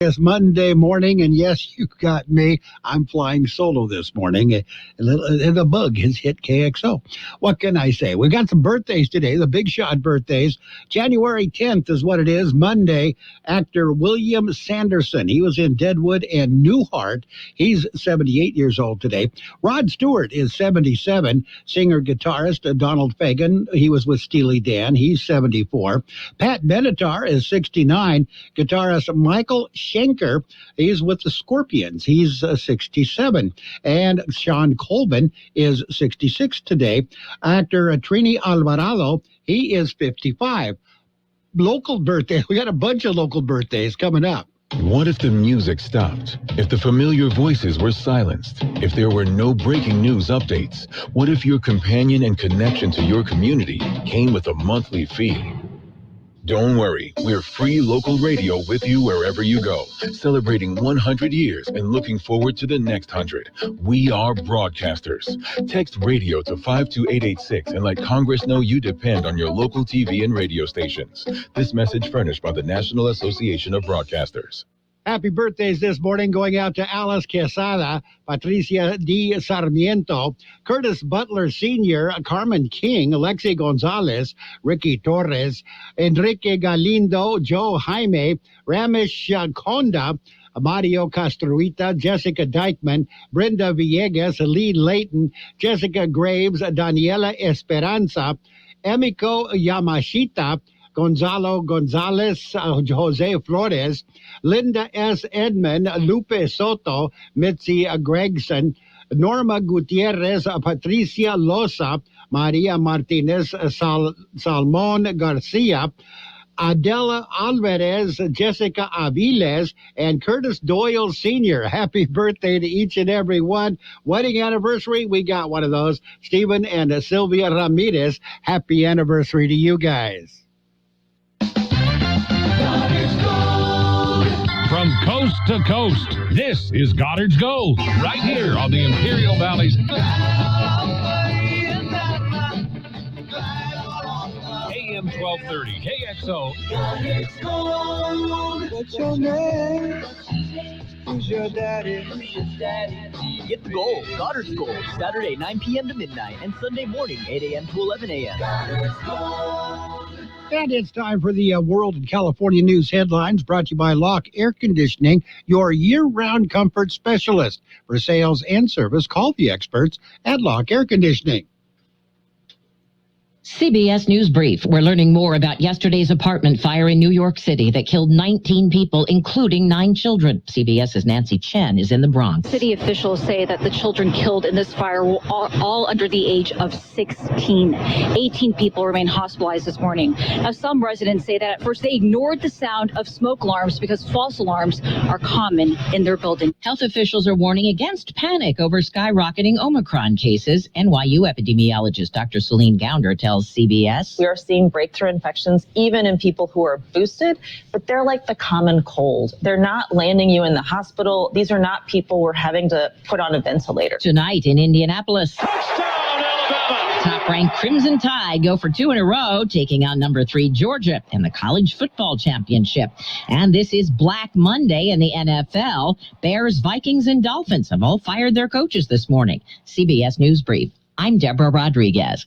It's Monday morning, and yes, you got me. I'm flying solo this morning. A bug has hit KXO. What can I say? We got some birthdays today, the big shot birthdays. January 10th is what it is, Monday. Actor William Sanderson. He was in Deadwood and Newhart. He's 78 years old today. Rod Stewart is 77. Singer-guitarist Donald Fagen. He was with Steely Dan. He's 74. Pat Benatar is 69. Guitarist Michael Schenker, he's with the Scorpions. He's 67. And Sean Colvin is 66 today. Actor Trini Alvarado, he is 55. Local birthday. We got a bunch of local birthdays coming up. What if the music stopped? If the familiar voices were silenced? If there were no breaking news updates? What if your companion and connection to your community came with a monthly fee? Don't worry, we're free local radio with you wherever you go, celebrating 100 years and looking forward to the next 100. We are broadcasters. Text radio to 52886 and let Congress know you depend on your local TV and radio stations. This message furnished by the National Association of Broadcasters. Happy birthdays this morning going out to Alice Quesada, Patricia D. Sarmiento, Curtis Butler Sr., Carmen King, Alexi Gonzalez, Ricky Torres, Enrique Galindo, Joe Jaime, Ramesh Konda, Mario Castruita, Jessica Dykeman, Brenda Villegas, Lee Layton, Jessica Graves, Daniela Esperanza, Emiko Yamashita, Gonzalo Gonzalez, Jose Flores, Linda S. Edmond, Lupe Soto, Mitzi Gregson, Norma Gutierrez, Patricia Loza, Maria Martinez, Salmon Garcia, Adela Alvarez, Jessica Aviles, and Curtis Doyle Sr. Happy birthday to each and every one. Wedding anniversary, we got one of those. Stephen and Sylvia Ramirez, happy anniversary to you guys. From coast to coast, this is Goddard's Gold, right here on the Imperial Valley's AM 1230 KXO. What's your name? Who's your daddy? Get the gold, Goddard's Gold, Saturday 9 p.m. to midnight and Sunday morning 8 a.m. to 11 a.m. And it's time for the World and California News headlines brought to you by Locke Air Conditioning, your year-round comfort specialist. For sales and service, call the experts at Locke Air Conditioning. CBS News Brief. We're learning more about yesterday's apartment fire in New York City that killed 19 people, including 9 children. CBS's Nancy Chen is in the Bronx. City officials say that the children killed in this fire were all under the age of 16. 18 people remain hospitalized this morning. Now, some residents say that at first they ignored the sound of smoke alarms because false alarms are common in their building. Health officials are warning against panic over skyrocketing Omicron cases. NYU epidemiologist Dr. Celine Gounder tells CBS. We are seeing breakthrough infections even in people who are boosted, but they're like the common cold. They're not landing you in the hospital. These are not people we're having to put on a ventilator. Tonight in Indianapolis. Touchdown, Alabama! Top-ranked Crimson Tide go for 2 in a row, taking on number 3 Georgia in the college football championship. And this is Black Monday in the NFL. Bears, Vikings, and Dolphins have all fired their coaches this morning. CBS News Brief. I'm Deborah Rodriguez.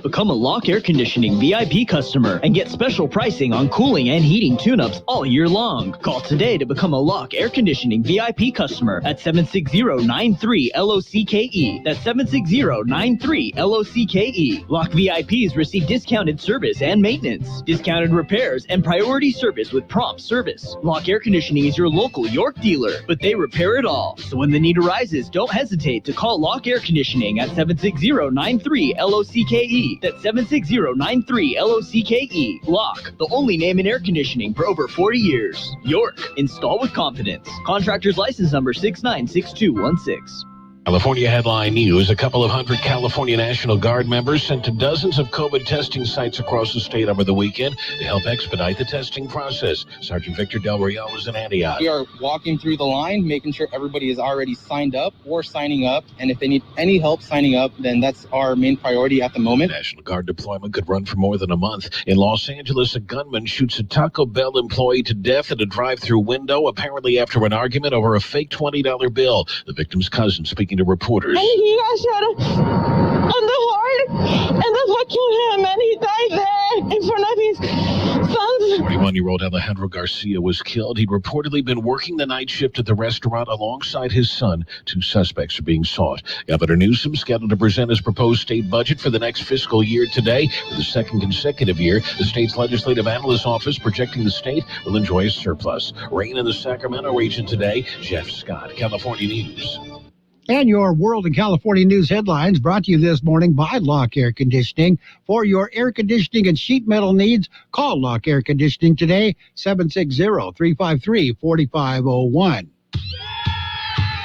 Become a Locke Air Conditioning VIP customer and get special pricing on cooling and heating tune-ups all year long. Call today to become a Locke Air Conditioning VIP customer at 760-93-LOCKE. That's 760-93-LOCKE. Locke VIPs receive discounted service and maintenance, discounted repairs, and priority service with prompt service. Locke Air Conditioning is your local York dealer, but they repair it all. So when the need arises, don't hesitate to call Locke Air Conditioning at 760-93-LOCKE. That's 760-93-LOCKE. Locke, the only name in air conditioning for over 40 years. York, install with confidence. Contractor's license number 696216. California headline news. A couple of hundred California National Guard members sent to dozens of COVID testing sites across the state over the weekend to help expedite the testing process. Sergeant Victor Del Real was in Antioch. We are walking through the line, making sure everybody is already signed up or signing up. And if they need any help signing up, then that's our main priority at the moment. National Guard deployment could run for more than a month. In Los Angeles, a gunman shoots a Taco Bell employee to death at a drive-through window, apparently after an argument over a fake $20 bill. The victim's cousin speaking to reporters. And he got shot on the heart, and that's what killed him, and he died there in front of his sons. 41-year-old Alejandro Garcia was killed. He'd reportedly been working the night shift at the restaurant alongside his son. 2 suspects are being sought. Governor Newsom scheduled to present his proposed state budget for the next fiscal year today. For the second consecutive year, the state's legislative analyst office projecting the state will enjoy a surplus. Rain in the Sacramento region today. Jeff Scott, California News. And your World and California News headlines brought to you this morning by Lock Air Conditioning. For your air conditioning and sheet metal needs, call Lock Air Conditioning today, 760-353-4501.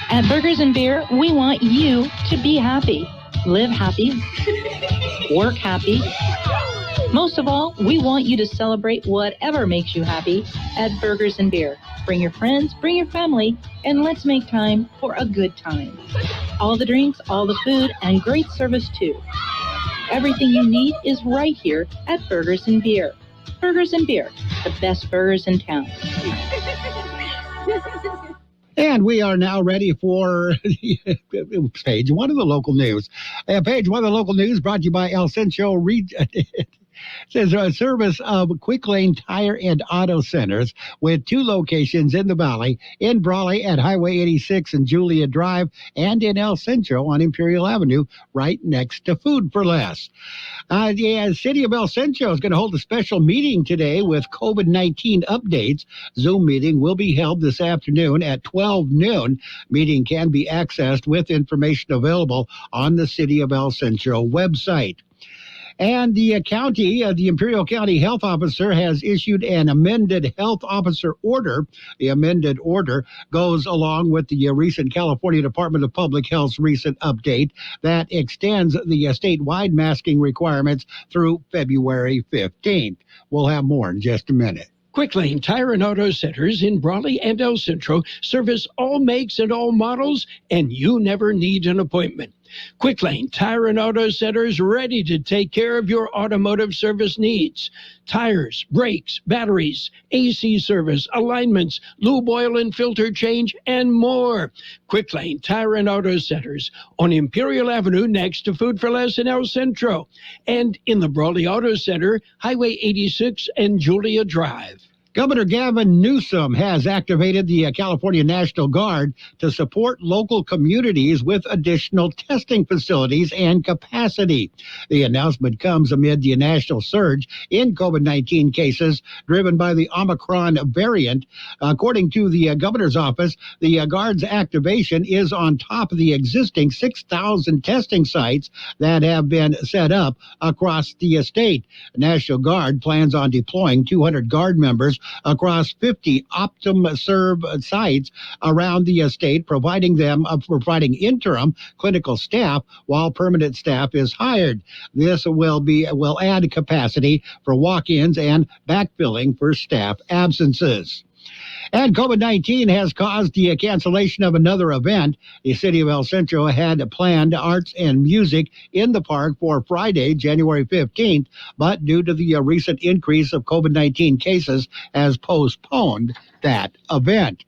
At Burgers and Beer, we want you to be happy, live happy, work happy. Most of all, we want you to celebrate whatever makes you happy at Burgers and Beer. Bring your friends, bring your family, and let's make time for a good time. All the drinks, all the food, and great service too. Everything you need is right here at Burgers and Beer. Burgers and Beer, the best burgers in town. And we are now ready for page 1 of the local news. Page 1 of the local news brought to you by El Centro Region. Says a service of Quick Lane Tire and Auto Centers with 2 locations in the valley, in Brawley at Highway 86 and Julia Drive, and in El Centro on Imperial Avenue, right next to Food for Less. The city of El Centro is going to hold a special meeting today with COVID-19 updates. Zoom meeting will be held this afternoon at 12 noon. Meeting can be accessed with information available on the City of El Centro website. And the county, the Imperial County Health Officer has issued an amended health officer order. The amended order goes along with the recent California Department of Public Health's recent update that extends the statewide masking requirements through February 15th. We'll have more in just a minute. Quick Lane Tire and Auto Centers in Brawley and El Centro service all makes and all models, and you never need an appointment. Quick Lane Tire and Auto Centers ready to take care of your automotive service needs. Tires, brakes, batteries, AC service, alignments, lube oil and filter change, and more. Quick Lane Tire and Auto Centers on Imperial Avenue next to Food for Less in El Centro, and in the Brawley Auto Center, Highway 86 and Julia Drive. Governor Gavin Newsom has activated the California National Guard to support local communities with additional testing facilities and capacity. The announcement comes amid the national surge in COVID-19 cases driven by the Omicron variant. According to the governor's office, the Guard's activation is on top of the existing 6,000 testing sites that have been set up across the state. The National Guard plans on deploying 200 Guard members across 50 Optum-serve sites around the state, providing interim clinical staff while permanent staff is hired. This will add capacity for walk-ins and backfilling for staff absences. And COVID-19 has caused the cancellation of another event. The city of El Centro had planned arts and music in the park for Friday, January 15th, but due to the recent increase of COVID-19 cases, has postponed that event.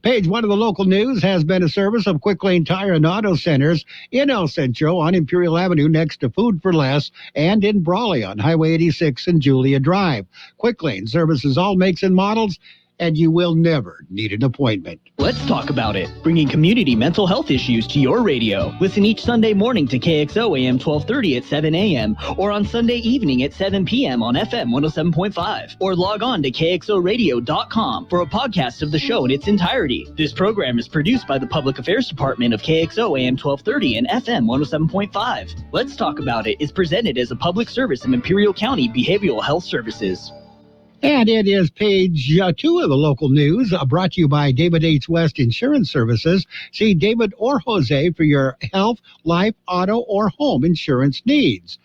Page 1 of the local news has been a service of Quick Lane Tire and Auto Centers in El Centro on Imperial Avenue next to Food for Less, and in Brawley on Highway 86 and Julia Drive. Quick Lane services all makes and models, and you will never need an appointment. Let's talk about it. Bringing community mental health issues to your radio. Listen each Sunday morning to Kxo AM 1230 at 7 a.m. or on Sunday evening at 7 p.m. on FM 107.5. Or log on to kxoradio.com for a podcast of the show in its entirety. This program is produced by the Public Affairs Department of Kxo AM 1230 and FM 107.5. Let's Talk About It is presented as a public service of Imperial County Behavioral Health Services. And it is page 2 of the local news, brought to you by David H. West Insurance Services. See David or Jose for your health, life, auto, or home insurance needs.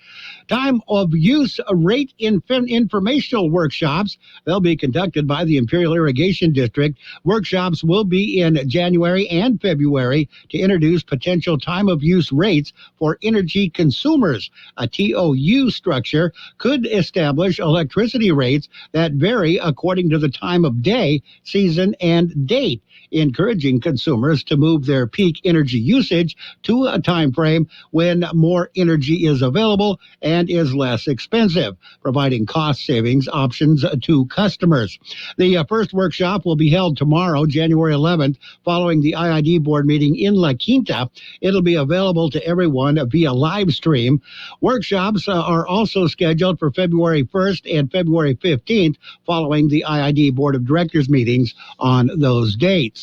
Time of use rate informational workshops. They'll be conducted by the Imperial Irrigation District. Workshops will be in January and February to introduce potential time of use rates for energy consumers. A TOU structure could establish electricity rates that vary according to the time of day, season, and date, encouraging consumers to move their peak energy usage to a time frame when more energy is available and is less expensive, providing cost savings options to customers. The first workshop will be held tomorrow, January 11th, following the IID board meeting in La Quinta. It'll be available to everyone via live stream. Workshops are also scheduled for February 1st and February 15th, following the IID board of directors meetings on those dates.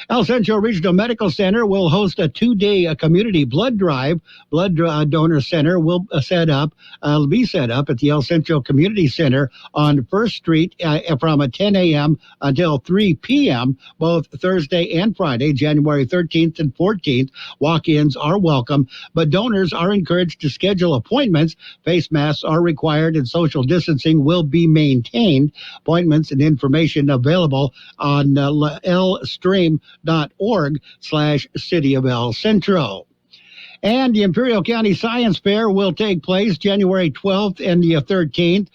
El Centro Regional Medical Center will host a 2-day community blood drive. Blood donor center will be set up at the El Centro Community Center on 1st Street from 10 a.m. until 3 p.m. both Thursday and Friday, January 13th and 14th. Walk-ins are welcome, but donors are encouraged to schedule appointments. Face masks are required and social distancing will be maintained. Appointments and information available on lstream.org/City of El Centro. And the Imperial County Science Fair will take place January 12th and the 13th,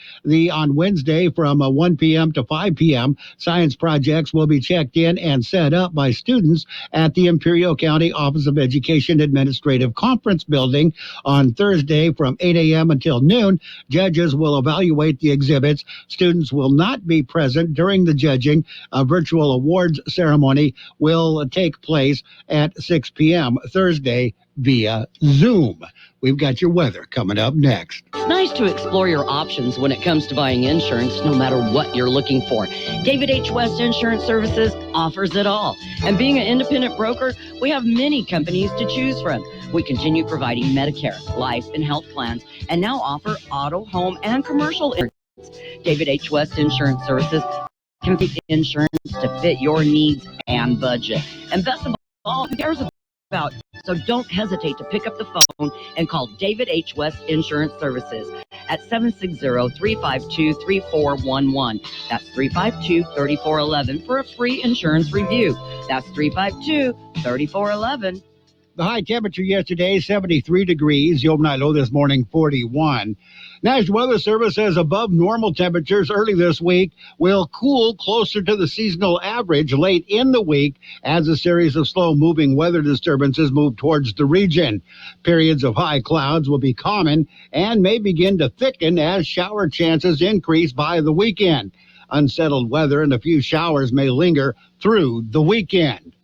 on Wednesday from 1 p.m. to 5 p.m. Science projects will be checked in and set up by students at the Imperial County Office of Education Administrative Conference Building on Thursday from 8 a.m. until noon. Judges will evaluate the exhibits. Students will not be present during the judging. A virtual awards ceremony will take place at 6 p.m. Thursday via Zoom. We've got your weather coming up next. It's nice to explore your options when it comes to buying insurance, no matter what you're looking for. David H. West Insurance Services offers it all. And being an independent broker, we have many companies to choose from. We continue providing Medicare, life, and health plans, and now offer auto, home, and commercial insurance. David H. West Insurance Services can fit insurance to fit your needs and budget. And best of all, who cares about? So don't hesitate to pick up the phone and call David H. West Insurance Services at 760-352-3411. That's 352-3411 for a free insurance review. That's 352-3411. The high temperature yesterday, 73 degrees. The overnight low this morning, 41. National Weather Service says above normal temperatures early this week will cool closer to the seasonal average late in the week as a series of slow-moving weather disturbances move towards the region. Periods of high clouds will be common and may begin to thicken as shower chances increase by the weekend. Unsettled weather and a few showers may linger through the weekend.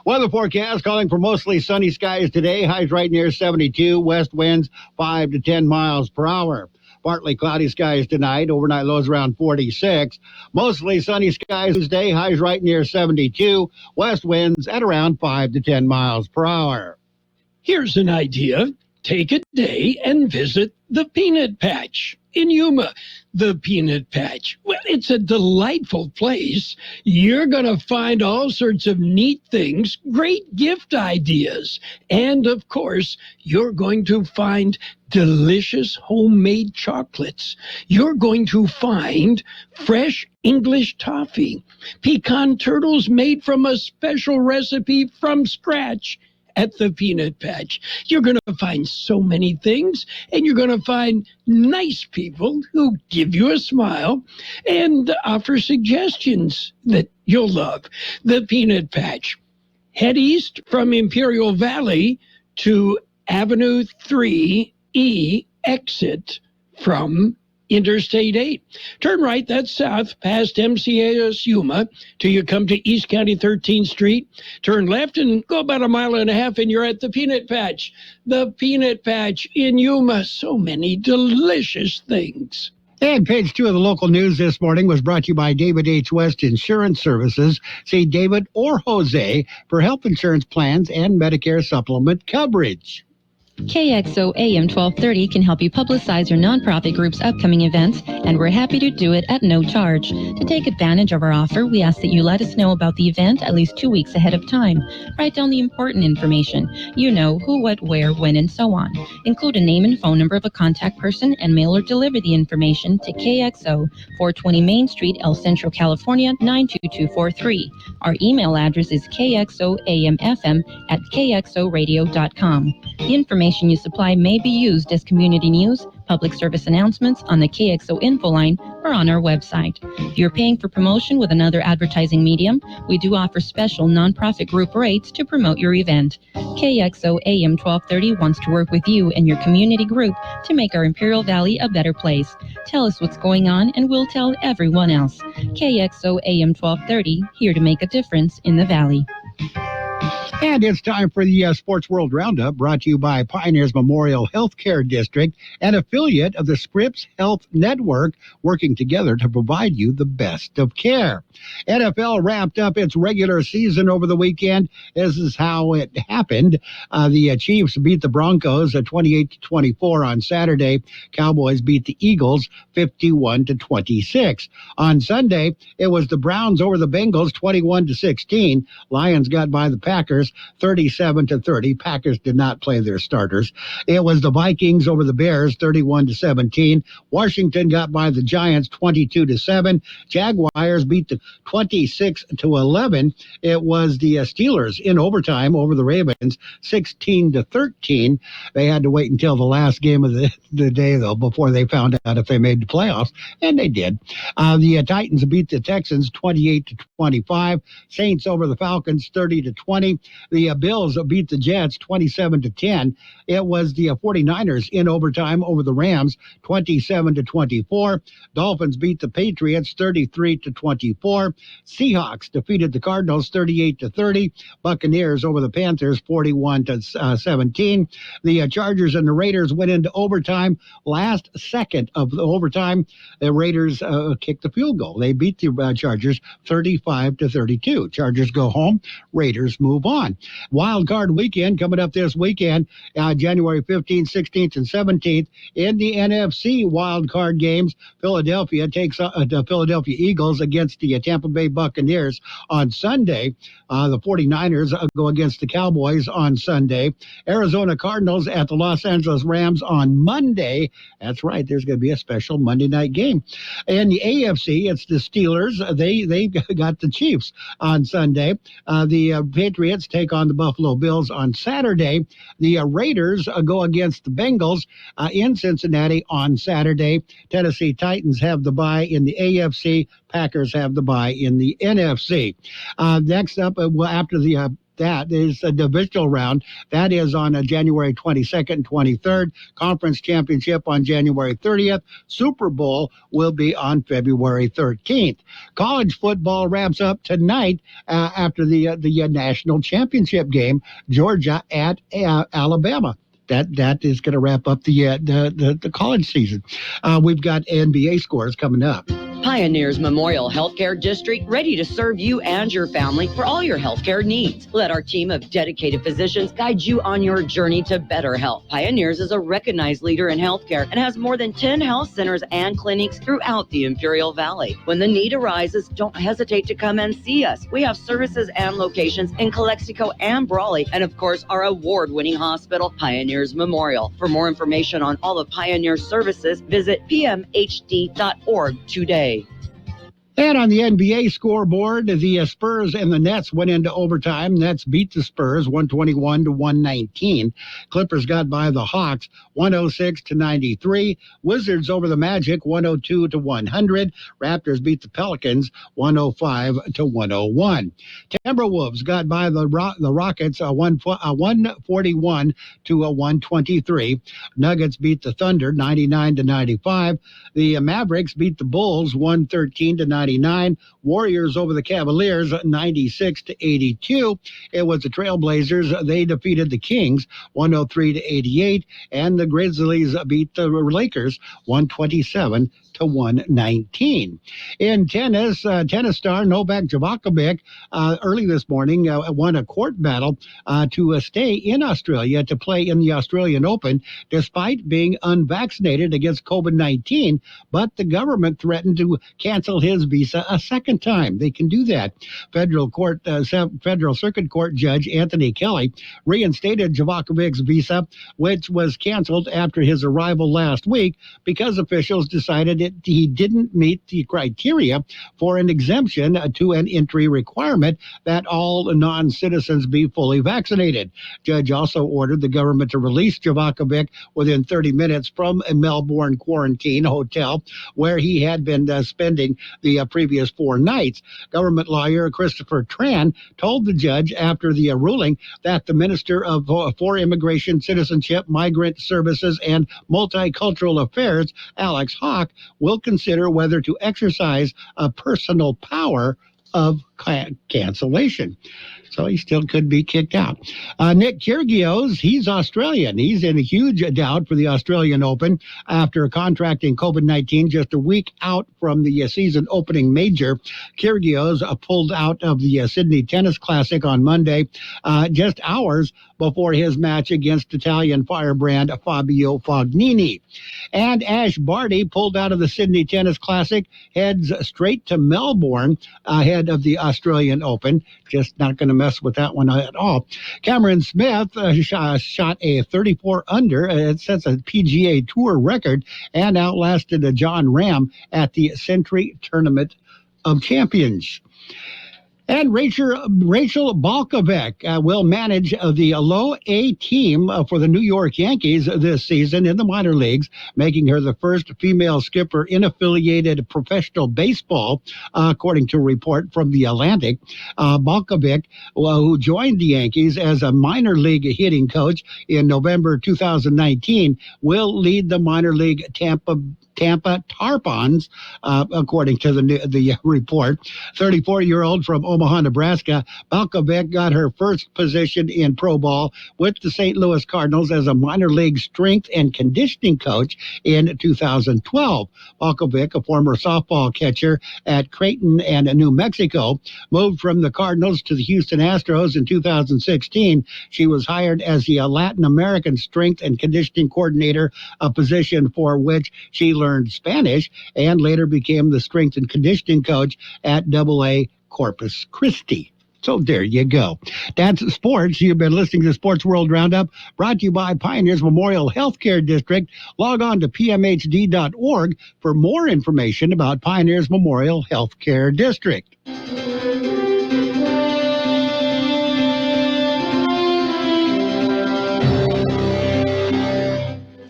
Weather forecast calling for mostly sunny skies today. Highs right near 72. West winds 5 to 10 miles per hour. Partly cloudy skies tonight. Overnight lows around 46. Mostly sunny skies Tuesday. Highs right near 72. West winds at around 5 to 10 miles per hour. Here's an idea. Take a day and visit the Peanut Patch in Yuma. The Peanut Patch. Well, it's a delightful place. You're going to find all sorts of neat things, great gift ideas. And, of course, you're going to find delicious homemade chocolates. You're going to find fresh English toffee, pecan turtles made from a special recipe from scratch at the Peanut Patch. You're going to find so many things, and you're going to find nice people who give you a smile and offer suggestions that you'll love. The Peanut Patch. Head east from Imperial Valley to Avenue 3E exit from Interstate 8. Turn right, that's south, past MCAS Yuma, till you come to East County 13th Street. Turn left and go about a mile and a half, and you're at the Peanut Patch. The Peanut Patch in Yuma. So many delicious things. And page 2 of the local news this morning was brought to you by David H. West Insurance Services. See David or Jose for health insurance plans and Medicare supplement coverage. KXO AM 1230 can help you publicize your nonprofit group's upcoming events, and we're happy to do it at no charge. To take advantage of our offer, we ask that you let us know about the event at least 2 weeks ahead of time. Write down the important information. You know, who, what, where, when, and so on. Include a name and phone number of a contact person and mail or deliver the information to KXO, 420 Main Street, El Centro, California, 92243. Our email address is kxoamfm@kxoradio.com. The information you supply may be used as community news, public service announcements on the KXO info line, or on our website. If you're paying for promotion with another advertising medium, we do offer special nonprofit group rates to promote your event. KXO AM 1230 wants to work with you and your community group to make our Imperial Valley a better place. Tell us what's going on and we'll tell everyone else. KXO AM 1230, here to make a difference in the Valley. And it's time for the Sports World Roundup, brought to you by Pioneers Memorial Healthcare District, an affiliate of the Scripps Health Network, working together to provide you the best of care. NFL wrapped up its regular season over the weekend. This is how it happened. The Chiefs beat the Broncos at 28-24 on Saturday. Cowboys beat the Eagles 51-26. On Sunday, it was the Browns over the Bengals 21-16. Lions got by the Packers 37-30. Packers did not play their starters. It was the Vikings over the Bears 31-17. Washington got by the Giants 22-7. Jaguars beat the 26-11. It was the Steelers in overtime over the Ravens 16-13. They had to wait until the last game of the day, though, before they found out if they made the playoffs, and they did. The Titans beat the Texans 28-25. Saints over the Falcons 30-20. The Bills beat the Jets 27-10. It was the 49ers in overtime over the Rams 27-24. Dolphins beat the Patriots 33-24. Seahawks defeated the Cardinals 38-30. Buccaneers over the Panthers 41-17. The Chargers and the Raiders went into overtime. Last second of the overtime, the Raiders kicked the field goal. They beat the Chargers 35-32. Chargers go home. Raiders move on. Wild card weekend coming up this weekend, January 15th, 16th, and 17th. In the NFC wild card games, Philadelphia takes the Philadelphia Eagles against the Tampa Bay Buccaneers on Sunday. The 49ers go against the Cowboys on Sunday. Arizona Cardinals at the Los Angeles Rams on Monday. That's right, there's going to be a special Monday night game. In the AFC, it's the Steelers. They got the Chiefs on Sunday. The Patriots take on the Buffalo Bills on Saturday. The Raiders go against the Bengals in Cincinnati on Saturday. Tennessee Titans have the bye in the AFC. Packers have the bye in the NFC. Next up, after that is a divisional round. That is on January 22nd and 23rd. Conference championship on January 30th. Super Bowl will be on February 13th. College football wraps up tonight after the national championship game. Georgia at Alabama. That is going to wrap up the college season. We've got NBA scores coming up. Pioneers Memorial Healthcare District, ready to serve you and your family for all your healthcare needs. Let our team of dedicated physicians guide you on your journey to better health. Pioneers is a recognized leader in healthcare and has more than 10 health centers and clinics throughout the Imperial Valley. When the need arises, don't hesitate to come and see us. We have services and locations in Calexico and Brawley, and of course, our award-winning hospital, Pioneers Memorial. For more information on all of Pioneer's services, visit pmhd.org today. And on the NBA scoreboard, the Spurs and the Nets went into overtime. Nets beat the Spurs 121-119. Clippers got by the Hawks 106-93. Wizards over the Magic 102-100. Raptors beat the Pelicans 105-101. Timberwolves got by the Rockets 141-123. Nuggets beat the Thunder 99-95. The Mavericks beat the Bulls 113-95. 129. Warriors over the Cavaliers 96-82. It was the Trailblazers. They defeated the Kings 103-88, and the Grizzlies beat the Lakers 127-119. In tennis, tennis star Novak Djokovic early this morning won a court battle to stay in Australia to play in the Australian Open despite being unvaccinated against COVID-19, but the government threatened to cancel his visa a second time. They can do that. Federal Circuit Court Judge Anthony Kelly reinstated Djokovic's visa, which was canceled after his arrival last week because officials decided he didn't meet the criteria for an exemption to an entry requirement that all non-citizens be fully vaccinated. Judge also ordered the government to release Djokovic within 30 minutes from a Melbourne quarantine hotel where he had been spending the previous 4 nights. Government lawyer Christopher Tran told the judge after the ruling that the Minister for Immigration, Citizenship, Migrant Services, and Multicultural Affairs, Alex Hawke, will consider whether to exercise a personal power of cancellation. So he still could be kicked out. Nick Kyrgios, he's Australian. He's in a huge doubt for the Australian Open after contracting COVID-19 just a week out from the season opening major. Kyrgios pulled out of the Sydney Tennis Classic on Monday, just hours before his match against Italian firebrand Fabio Fognini. And Ash Barty pulled out of the Sydney Tennis Classic, heads straight to Melbourne ahead of the Australian Open. Just not going to mess with that one at all. Cameron Smith shot a 34 under. It sets a PGA Tour record and outlasted John Rahm at the Century Tournament of Champions. And Rachel Balkovec will manage the low A team for the New York Yankees this season in the minor leagues, making her the first female skipper in affiliated professional baseball, according to a report from The Atlantic. Balkovec, who joined the Yankees as a minor league hitting coach in November 2019, will lead the minor league Tampa Tarpons, according to the report. 34-year-old from Omaha, Nebraska, Balkovec got her first position in pro ball with the St. Louis Cardinals as a minor league strength and conditioning coach in 2012. Balkovec, a former softball catcher at Creighton and New Mexico, moved from the Cardinals to the Houston Astros in 2016. She was hired as the Latin American strength and conditioning coordinator, a position for which she learned Spanish, and later became the strength and conditioning coach at AA Corpus Christi. So there you go. That's sports. You've been listening to Sports World Roundup, brought to you by Pioneers Memorial Healthcare District. Log on to pmhd.org for more information about Pioneers Memorial Healthcare District.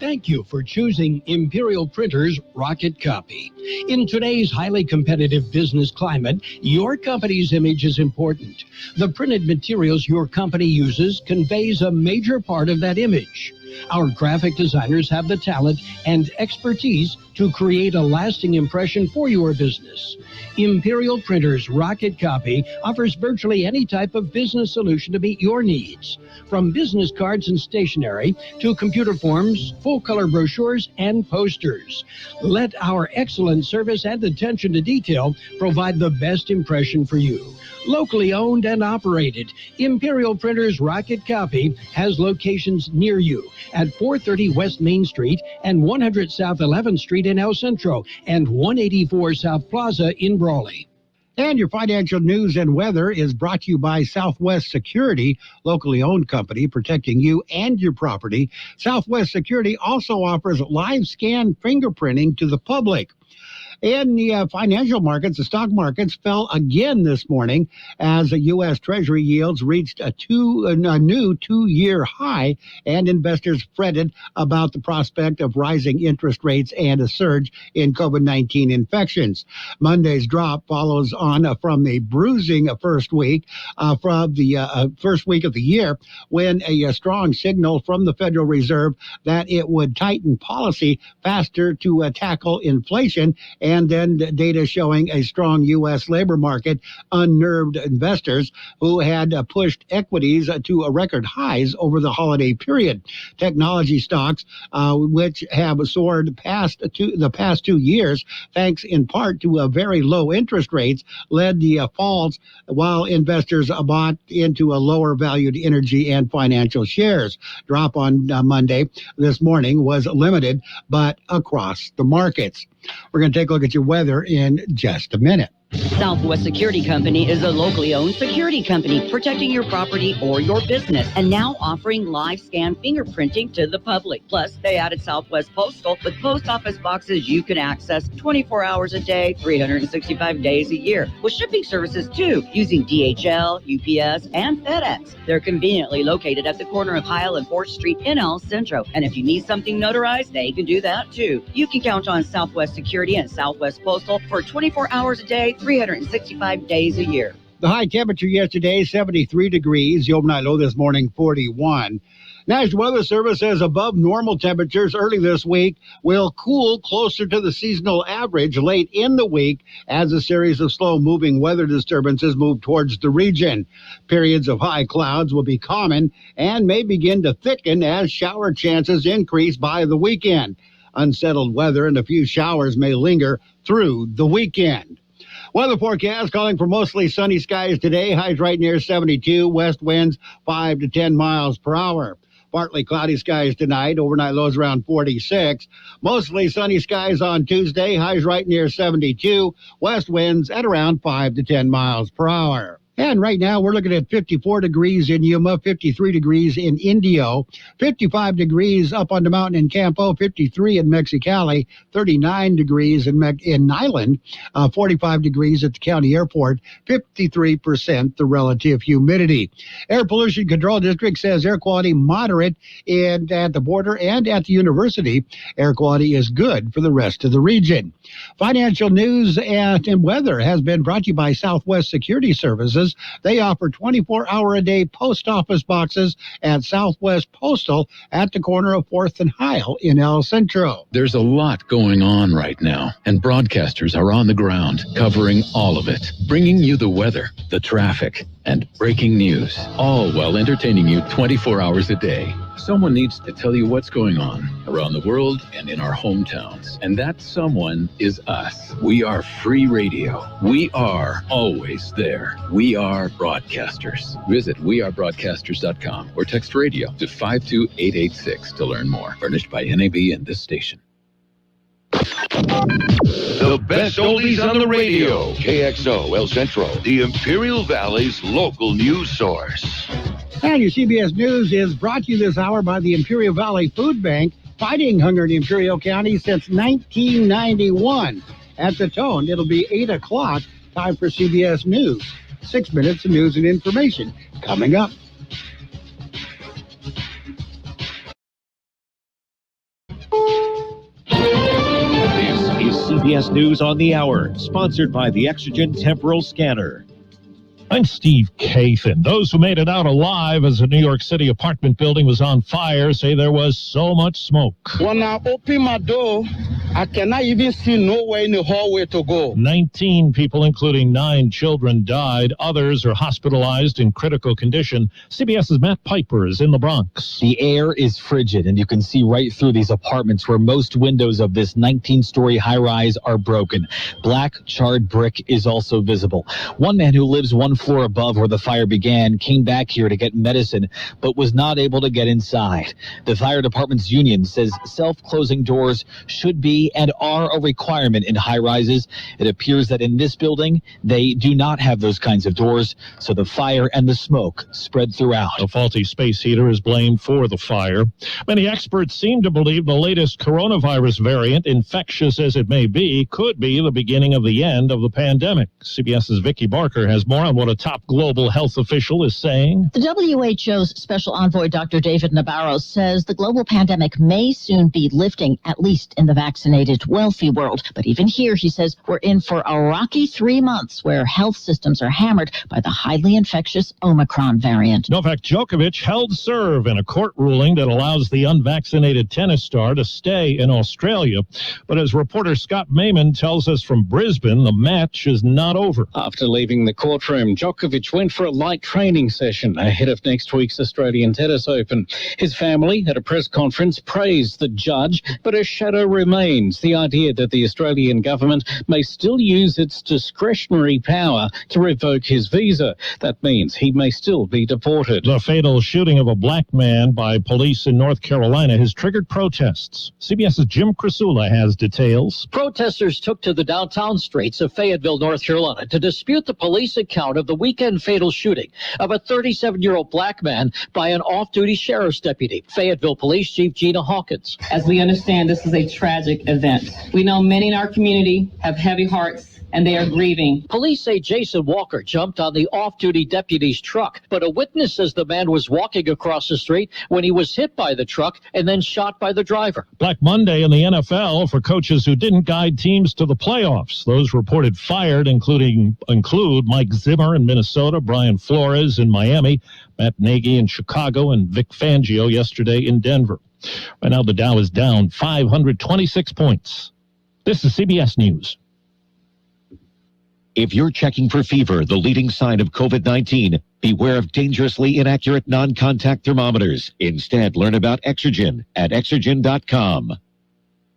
Thank you for choosing Imperial Printers Rocket Copy. In today's highly competitive business climate, your company's image is important. The printed materials your company uses conveys a major part of that image. Our graphic designers have the talent and expertise to create a lasting impression for your business. Imperial Printers Rocket Copy offers virtually any type of business solution to meet your needs, from business cards and stationery to computer forms, full-color brochures, and posters. Let our excellent service and attention to detail provide the best impression for you. Locally owned and operated, Imperial Printers Rocket Copy has locations near you at 430 West Main Street and 100 South 11th Street in El Centro and 184 South Plaza in Brawley. And your financial news and weather is brought to you by Southwest Security, locally owned company protecting you and your property. Southwest Security also offers live scan fingerprinting to the public. In the financial markets, the stock markets fell again this morning as the U.S. Treasury yields reached a new two-year high, and investors fretted about the prospect of rising interest rates and a surge in COVID-19 infections. Monday's drop follows on from a bruising first week of the year, when a strong signal from the Federal Reserve that it would tighten policy faster to tackle inflation and then data showing a strong U.S. labor market unnerved investors who had pushed equities to a record highs over the holiday period. Technology stocks, which have soared past the past 2 years, thanks in part to very low interest rates, led the falls, while investors bought into a lower valued energy and financial shares. Drop on Monday this morning was limited, but across the markets. We're going to take a look at your weather in just a minute. Southwest Security Company is a locally owned security company protecting your property or your business, and now offering live scan fingerprinting to the public. Plus, they added Southwest Postal with post office boxes you can access 24 hours a day, 365 days a year, with shipping services too, using DHL, UPS, and FedEx. They're conveniently located at the corner of Heil and 4th Street in El Centro, and if you need something notarized, they can do that too. You can count on Southwest Security and Southwest Postal for 24 hours a day, 365 days a year. The high temperature yesterday, 73 degrees. The overnight low this morning, 41. National Weather Service says above normal temperatures early this week will cool closer to the seasonal average late in the week as a series of slow-moving weather disturbances move towards the region. Periods of high clouds will be common and may begin to thicken as shower chances increase by the weekend. Unsettled weather and a few showers may linger through the weekend. Weather forecast calling for mostly sunny skies today. Highs right near 72. West winds 5 to 10 miles per hour. Partly cloudy skies tonight. Overnight lows around 46. Mostly sunny skies on Tuesday. Highs right near 72. West winds at around 5 to 10 miles per hour. And right now, we're looking at 54 degrees in Yuma, 53 degrees in Indio, 55 degrees up on the mountain in Campo, 53 in Mexicali, 39 degrees in Nyland, 45 degrees at the county airport, 53% the relative humidity. Air Pollution Control District says air quality moderate at the border and at the university. Air quality is good for the rest of the region. Financial news and weather has been brought to you by Southwest Security Services. They offer 24-hour-a-day post office boxes at Southwest Postal at the corner of 4th and Heil in El Centro. There's a lot going on right now, and broadcasters are on the ground covering all of it, bringing you the weather, the traffic, and breaking news, all while entertaining you 24 hours a day. Someone needs to tell you what's going on around the world and in our hometowns. And that someone is us. We are free radio. We are always there. We are broadcasters. Visit wearebroadcasters.com or text radio to 52886 to learn more. Furnished by NAB and this station. The best oldies on the radio. KXO El Centro, the Imperial Valley's local news source. And your CBS News is brought to you this hour by the Imperial Valley Food Bank, fighting hunger in Imperial County since 1991. At the tone, it'll be 8 o'clock, time for CBS News. 6 minutes of news and information coming up. This is CBS News on the Hour, sponsored by the Exogen Temporal Scanner. I'm Steve Kathan. Those who made it out alive as a New York City apartment building was on fire say there was so much smoke. When I open my door, I cannot even see nowhere in the hallway to go. 19 people, including 9 children, died. Others are hospitalized in critical condition. CBS's Matt Piper is in the Bronx. The air is frigid, and you can see right through these apartments where most windows of this 19-story high-rise are broken. Black charred brick is also visible. One man who lives one floor above where the fire began came back here to get medicine, but was not able to get inside. The fire department's union says self-closing doors should be and are a requirement in high-rises. It appears that in this building, they do not have those kinds of doors, so the fire and the smoke spread throughout. A faulty space heater is blamed for the fire. Many experts seem to believe the latest coronavirus variant, infectious as it may be, could be the beginning of the end of the pandemic. CBS's Vicki Barker has more on what what a top global health official is saying. The WHO's Special Envoy Dr. David Nabarro says the global pandemic may soon be lifting, at least in the vaccinated, wealthy world. But even here, he says, we're in for a rocky 3 months where health systems are hammered by the highly infectious Omicron variant. Novak Djokovic held serve in a court ruling that allows the unvaccinated tennis star to stay in Australia. But as reporter Scott Mayman tells us from Brisbane, the match is not over. After leaving the courtroom, Djokovic went for a light training session ahead of next week's Australian Tennis Open. His family, at a press conference, praised the judge, but a shadow remains: the idea that the Australian government may still use its discretionary power to revoke his visa. That means he may still be deported. The fatal shooting of a black man by police in North Carolina has triggered protests. CBS's Jim Krasula has details. Protesters took to the downtown streets of Fayetteville, North Carolina, to dispute the police account of the weekend fatal shooting of a 37-year-old black man by an off-duty sheriff's deputy. Fayetteville Police Chief Gina Hawkins. As we understand, this is a tragic event. We know many in our community have heavy hearts and they are grieving. Police say Jason Walker jumped on the off-duty deputy's truck, but a witness says the man was walking across the street when he was hit by the truck and then shot by the driver. Black Monday in the NFL for coaches who didn't guide teams to the playoffs. Those reported fired include Mike Zimmer in Minnesota, Brian Flores in Miami, Matt Nagy in Chicago, and Vic Fangio yesterday in Denver. Right now the Dow is down 526 points. This is CBS News. If you're checking for fever, the leading sign of COVID-19, beware of dangerously inaccurate non-contact thermometers. Instead, learn about Exergen at Exergen.com.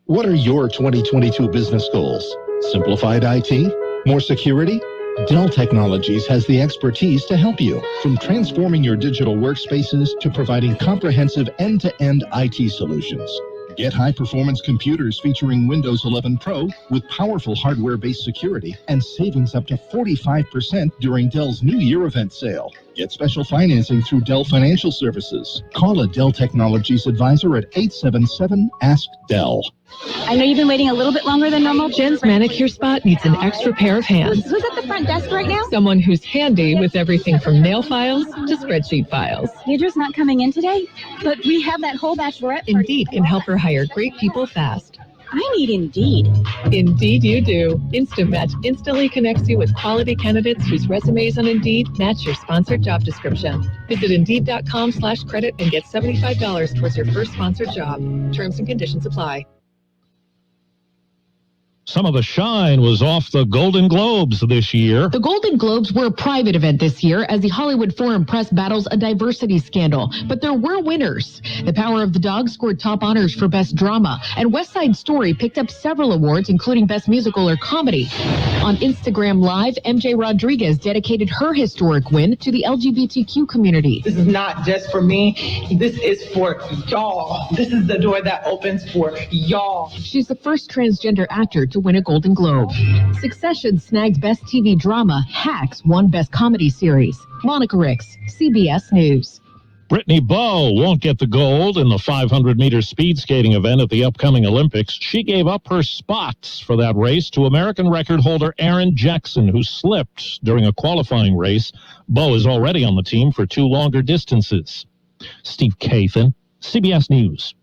What are your 2022 business goals? Simplified IT? More security? Dell Technologies has the expertise to help you. From transforming your digital workspaces to providing comprehensive end-to-end IT solutions. Get high-performance computers featuring Windows 11 Pro with powerful hardware-based security and savings up to 45% during Dell's New Year event sale. Get special financing through Dell Financial Services. Call a Dell Technologies advisor at 877-ASK-DELL. I know you've been waiting a little bit longer than normal. Jen's manicure spot needs an extra pair of hands. Who's at the front desk right now? Someone who's handy with everything from nail files to spreadsheet files. Deidre's not coming in today, but we have that whole bachelorette. Indeed can help her hire great people fast. I need Indeed. Indeed you do. Instant Match instantly connects you with quality candidates whose resumes on Indeed match your sponsored job description. Visit Indeed.com/credit and get $75 towards your first sponsored job. Terms and conditions apply. Some of the shine was off the Golden Globes this year. The Golden Globes were a private event this year as the Hollywood Foreign Press battles a diversity scandal. But there were winners. The Power of the Dog scored top honors for Best Drama, and West Side Story picked up several awards, including Best Musical or Comedy. On Instagram Live, MJ Rodriguez dedicated her historic win to the LGBTQ community. This is not just for me. This is for y'all. This is the door that opens for y'all. She's the first transgender actor to win a Golden Globe. Succession snagged Best TV Drama. Hacks won Best Comedy Series. Monica Ricks, CBS News. Brittany Bowe won't get the gold in the 500-meter speed skating event at the upcoming Olympics. She gave up her spots for that race to American record holder Aaron Jackson, who slipped during a qualifying race. Bowe is already on the team for 2 longer distances. Steve Kathan, CBS News.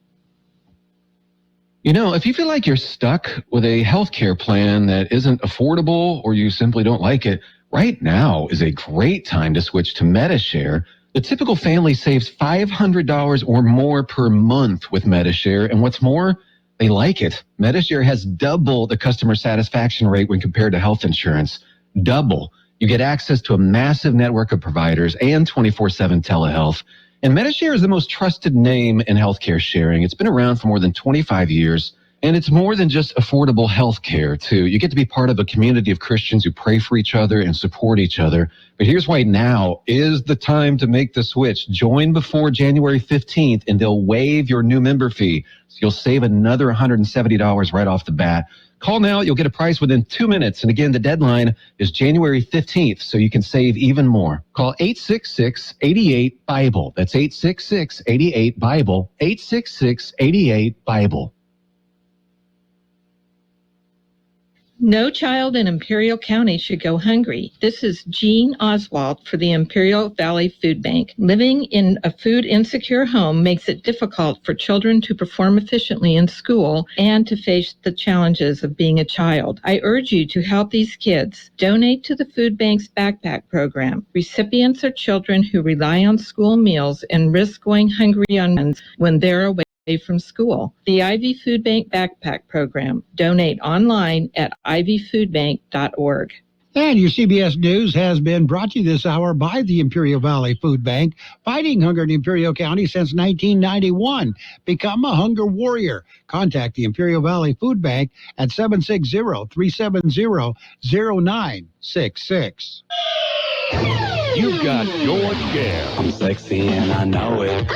You know, if you feel like you're stuck with a healthcare plan that isn't affordable or you simply don't like it, right now is a great time to switch to MediShare. The typical family saves $500 or more per month with MediShare, and what's more, they like it. MediShare has double the customer satisfaction rate when compared to health insurance. Double. You get access to a massive network of providers and 24/7 telehealth. And MediShare is the most trusted name in healthcare sharing. It's been around for more than 25 years, and it's more than just affordable healthcare, too. You get to be part of a community of Christians who pray for each other and support each other. But here's why now is the time to make the switch. Join before January 15th, and they'll waive your new member fee. So you'll save another $170 right off the bat. Call now. You'll get a price within 2 minutes. And again, the deadline is January 15th, so you can save even more. Call 866-88-BIBLE. That's 866-88-BIBLE. 866-88-BIBLE. No child in Imperial County should go hungry. This is Jean Oswald for the Imperial Valley Food Bank. Living in a food insecure home makes it difficult for children to perform efficiently in school and to face the challenges of being a child. I urge you to help these kids. Donate to the Food Bank's Backpack Program. Recipients are children who rely on school meals and risk going hungry on months when they're away from school. The Ivy Food Bank Backpack Program. Donate online at ivyfoodbank.org. And your CBS News has been brought to you this hour by the Imperial Valley Food Bank, fighting hunger in Imperial County since 1991. Become a hunger warrior. Contact the Imperial Valley Food Bank at 760-370-0966. You got George Gale. I'm sexy and I know it.